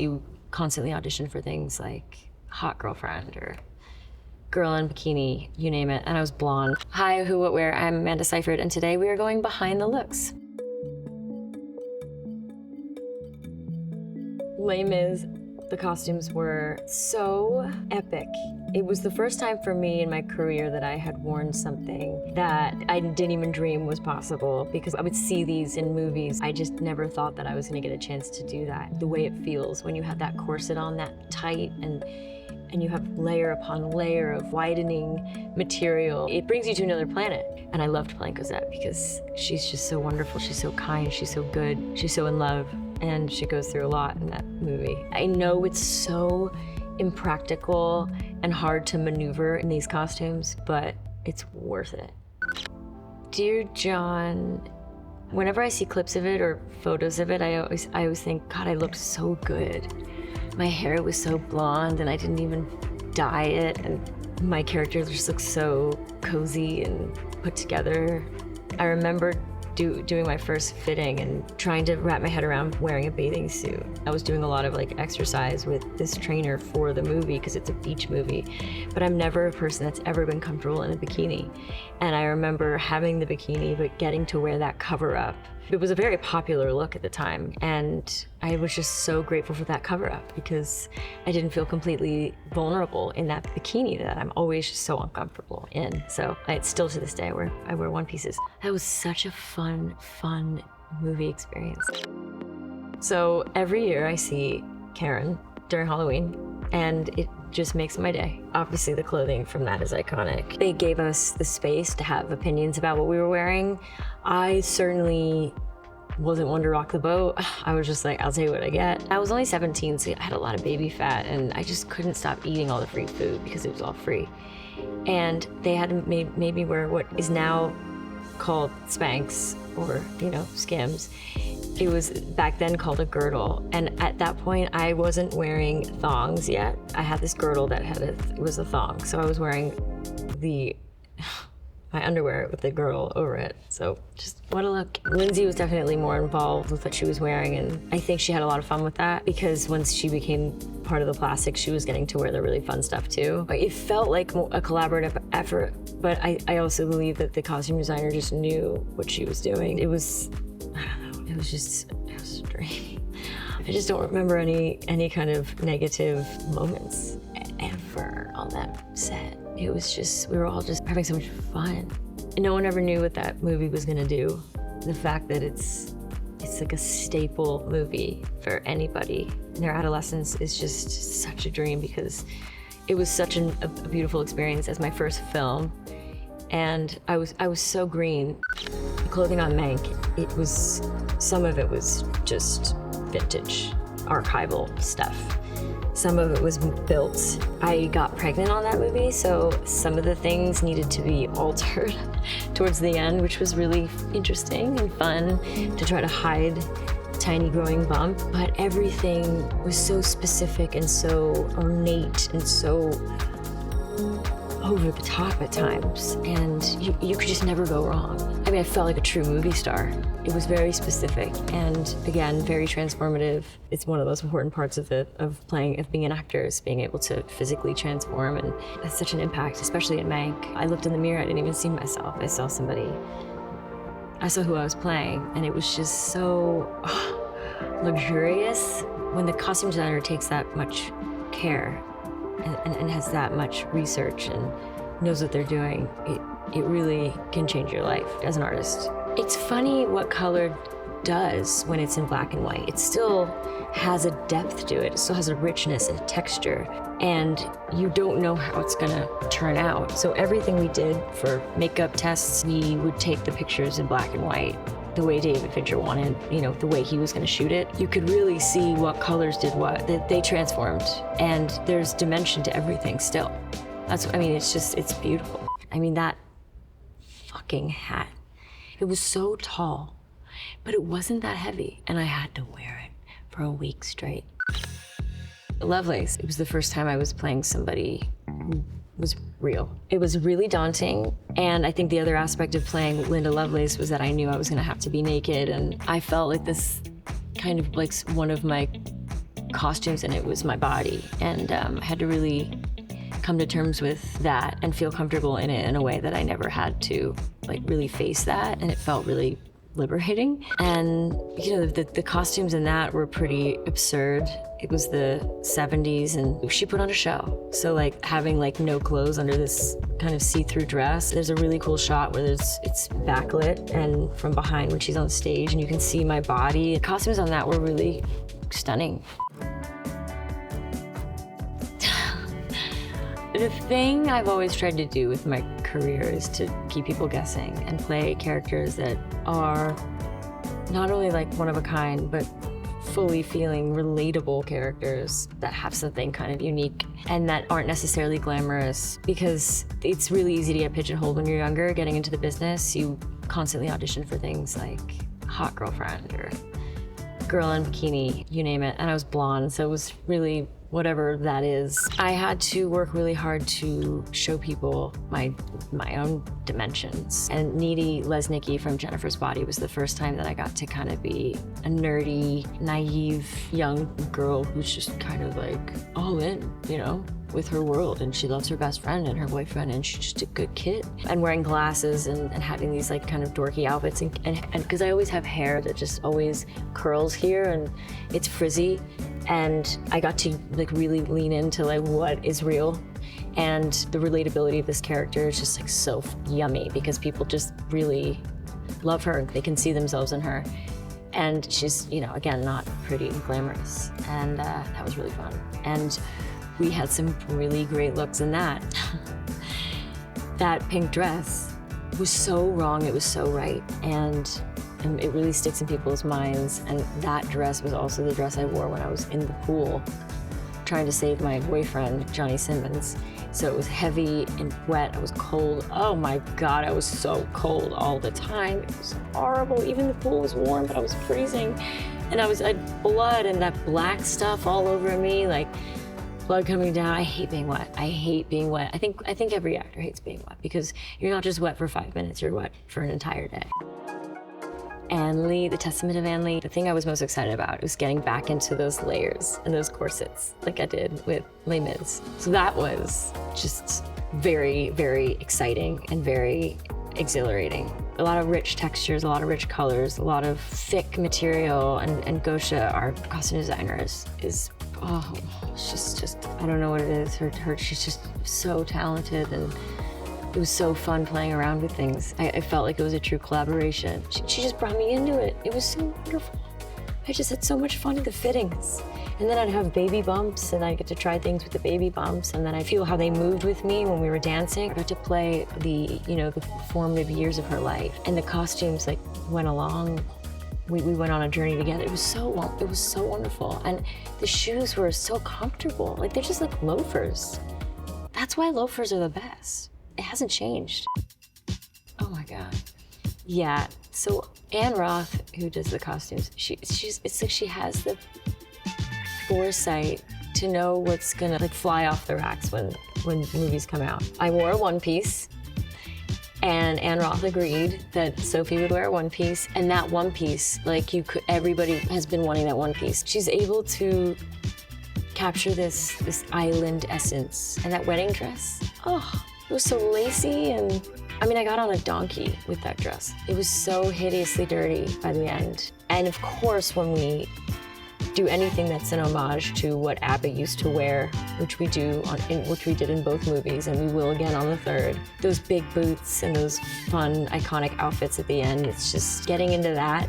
You constantly audition for things like Hot Girlfriend or Girl in Bikini, you name it, and I was blonde. Hi, who, what, where, I'm Amanda Seyfried, and today we are going behind the looks. Les Mis, the costumes were so epic. It was the first time for me in my career that I had worn something that I didn't even dream was possible, because I would see these in movies. I just never thought that I was gonna get a chance to do that. The way it feels when you have that corset on that tight and you have layer upon layer of widening material. It brings you to another planet. And I loved playing Cosette because she's just so wonderful. She's so kind, she's so good, she's so in love, and she goes through a lot in that movie. I know it's so impractical and hard to maneuver in these costumes, but it's worth it. Dear John, whenever I see clips of it or photos of it, I always think, God, I looked so good. My hair was so blonde and I didn't even dye it, and my character just looks so cozy and put together. I remember doing my first fitting and trying to wrap my head around wearing a bathing suit. I was doing a lot of exercise with this trainer for the movie because it's a beach movie, but I'm never a person that's ever been comfortable in a bikini. And I remember having the bikini, but getting to wear that cover up. It was a very popular look at the time, and I was just so grateful for that cover up because I didn't feel completely vulnerable in that bikini that I'm always just so uncomfortable in. So it's still to this day I wear one pieces. That was such a fun movie experience. So every year I see Karen during Halloween, and it just makes my day. Obviously the clothing from that is iconic. They gave us the space to have opinions about what we were wearing. I certainly wasn't one to rock the boat. I was just like, I'll take what I get. I was only 17, so I had a lot of baby fat, and I just couldn't stop eating all the free food because it was all free. And they had made me wear what is now called Spanx, or Skims. It was back then called a girdle, and at that point I wasn't wearing thongs yet. I had this girdle that it was a thong, so I was wearing my underwear with the girdle over it. So just what a look. Lindsay was definitely more involved with what she was wearing, and I think she had a lot of fun with that because once she became part of the plastic, she was getting to wear the really fun stuff too. But it felt like a collaborative effort, but I also believe that the costume designer just knew what she was doing. It was a dream. I just don't remember any kind of negative moments ever on that set. It was just, we were all just having so much fun. And no one ever knew what that movie was gonna do. The fact that it's like a staple movie for anybody in their adolescence is just such a dream because it was such a beautiful experience as my first film. And I was so green. The clothing on Mank, some of it was just vintage, archival stuff. Some of it was built. I got pregnant on that movie, so some of the things needed to be altered towards the end, which was really interesting and fun to try to hide a tiny growing bump. But everything was so specific and so ornate and so over the top at times, and you could just never go wrong. I mean, I felt like a true movie star. It was very specific and, again, very transformative. It's one of the most important parts of being an actor, is being able to physically transform, and that's such an impact, especially in Mank. I looked in the mirror, I didn't even see myself. I saw who I was playing, and it was just so luxurious. When the costume designer takes that much care and has that much research and knows what they're doing, it really can change your life as an artist. It's funny what color does when it's in black and white. It still has a depth to it. It still has a richness and a texture, and you don't know how it's gonna turn out. So everything we did for makeup tests, we would take the pictures in black and white, the way David Fincher wanted, the way he was gonna shoot it. You could really see what colors did what, that they transformed, and there's dimension to everything still. It's beautiful. I mean, that fucking hat, it was so tall, but it wasn't that heavy, and I had to wear it for a week straight. Lovelace, it was the first time I was playing somebody who was real. It was really daunting, and I think the other aspect of playing Linda Lovelace was that I knew I was gonna have to be naked, and I felt like this kind of like one of my costumes and it was my body. And I had to really come to terms with that and feel comfortable in it in a way that I never had to like really face that. And it felt really liberating. And you know, the costumes in that were pretty absurd. It was the 70s and she put on a show. So like having like no clothes under this kind of see-through dress. There's a really cool shot where it's backlit and from behind when she's on stage and you can see my body. The costumes on that were really stunning. The thing I've always tried to do with my career is to keep people guessing and play characters that are not only like one of a kind, but fully feeling relatable characters that have something kind of unique and that aren't necessarily glamorous, because it's really easy to get pigeonholed when you're younger. Getting into the business, you constantly audition for things like hot girlfriend or girl in bikini, you name it. And I was blonde, so it was really whatever that is. I had to work really hard to show people my own dimensions. And Needy Lesnicki from Jennifer's Body was the first time that I got to kind of be a nerdy, naive young girl who's just kind of like all in, you know, with her world, and she loves her best friend and her boyfriend, and she's just a good kid. And wearing glasses and having these like kind of dorky outfits, and because I always have hair that just always curls here and it's frizzy, and I got to like really lean into like what is real. And the relatability of this character is just like so yummy because people just really love her. They can see themselves in her. And she's, you know, again, not pretty and glamorous. And that was really fun. And we had some really great looks in that. That pink dress was so wrong, it was so right. And it really sticks in people's minds. And that dress was also the dress I wore when I was in the pool trying to save my boyfriend, Johnny Simmons. So it was heavy and wet, I was cold. Oh my God, I was so cold all the time. It was horrible. Even the pool was warm, but I was freezing. And I had blood and that black stuff all over me, like blood coming down. I hate being wet. I hate being wet. I think every actor hates being wet because you're not just wet for 5 minutes, you're wet for an entire day. Anne Lee, The Testament of Anne Lee. The thing I was most excited about was getting back into those layers and those corsets like I did with Les Mis. So that was just very, very exciting and very exhilarating. A lot of rich textures, a lot of rich colors, a lot of thick material, and Gosha, our costume designer, is oh, she's just, I don't know what it is. She's just so talented, and it was so fun playing around with things. I felt like it was a true collaboration. She just brought me into it. It was so wonderful. I just had so much fun with the fittings. And then I'd have baby bumps, and I'd get to try things with the baby bumps, and then I'd feel how they moved with me when we were dancing. I got to play the formative years of her life. And the costumes like went along. We went on a journey together. It was so wonderful. And the shoes were so comfortable. Like, they're just like loafers. That's why loafers are the best. It hasn't changed. Oh my God. Yeah, so Anne Roth, who does the costumes, it's like she has the foresight to know what's gonna like fly off the racks when movies come out. I wore a one piece, and Anne Roth agreed that Sophie would wear a one piece, and that one piece, like everybody has been wanting that one piece. She's able to capture this island essence, and that wedding dress, oh, it was so lacy, and I mean, I got on a donkey with that dress. It was so hideously dirty by the end. And of course, when we do anything that's an homage to what ABBA used to wear, which we did in both movies, and we will again on the third, those big boots and those fun, iconic outfits at the end, it's just getting into that.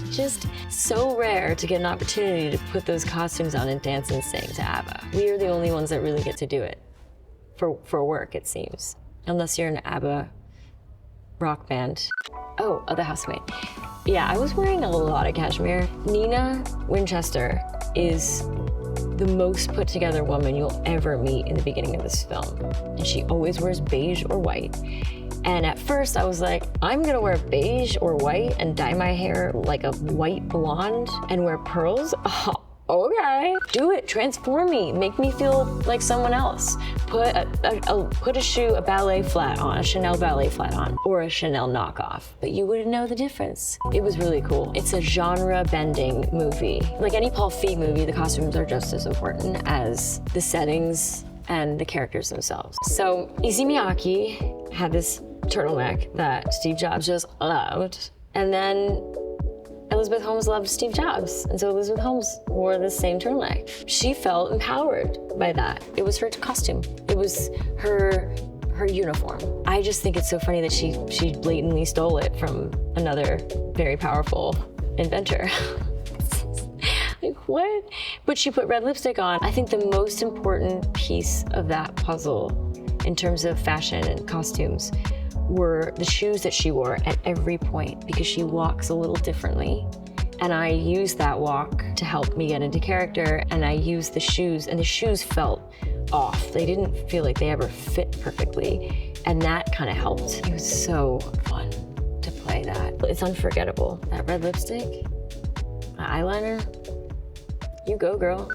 Just so rare to get an opportunity to put those costumes on and dance and sing to ABBA. We are the only ones that really get to do it. For work, it seems. Unless you're an ABBA rock band. Oh, The Housemaid. Yeah, I was wearing a lot of cashmere. Nina Winchester is the most put together woman you'll ever meet in the beginning of this film. And she always wears beige or white. And at first I was like, I'm gonna wear beige or white and dye my hair like a white blonde and wear pearls? Oh, okay, do it, transform me, make me feel like someone else. Put a ballet flat on, a Chanel ballet flat on, or a Chanel knockoff, but you wouldn't know the difference. It was really cool. It's a genre-bending movie. Like any Paul Feig movie, the costumes are just as important as the settings and the characters themselves. So Issey Miyake had this turtleneck that Steve Jobs just loved, and then Elizabeth Holmes loved Steve Jobs, and so Elizabeth Holmes wore the same turtleneck. She felt empowered by that. It was her costume. It was her uniform. I just think it's so funny that she blatantly stole it from another very powerful inventor. Like, what? But she put red lipstick on. I think the most important piece of that puzzle in terms of fashion and costumes were the shoes that she wore at every point, because she walks a little differently. And I used that walk to help me get into character, and I used the shoes, and the shoes felt off. They didn't feel like they ever fit perfectly, and that kind of helped. It was so fun to play that. It's unforgettable. That red lipstick, that eyeliner, you go, girl.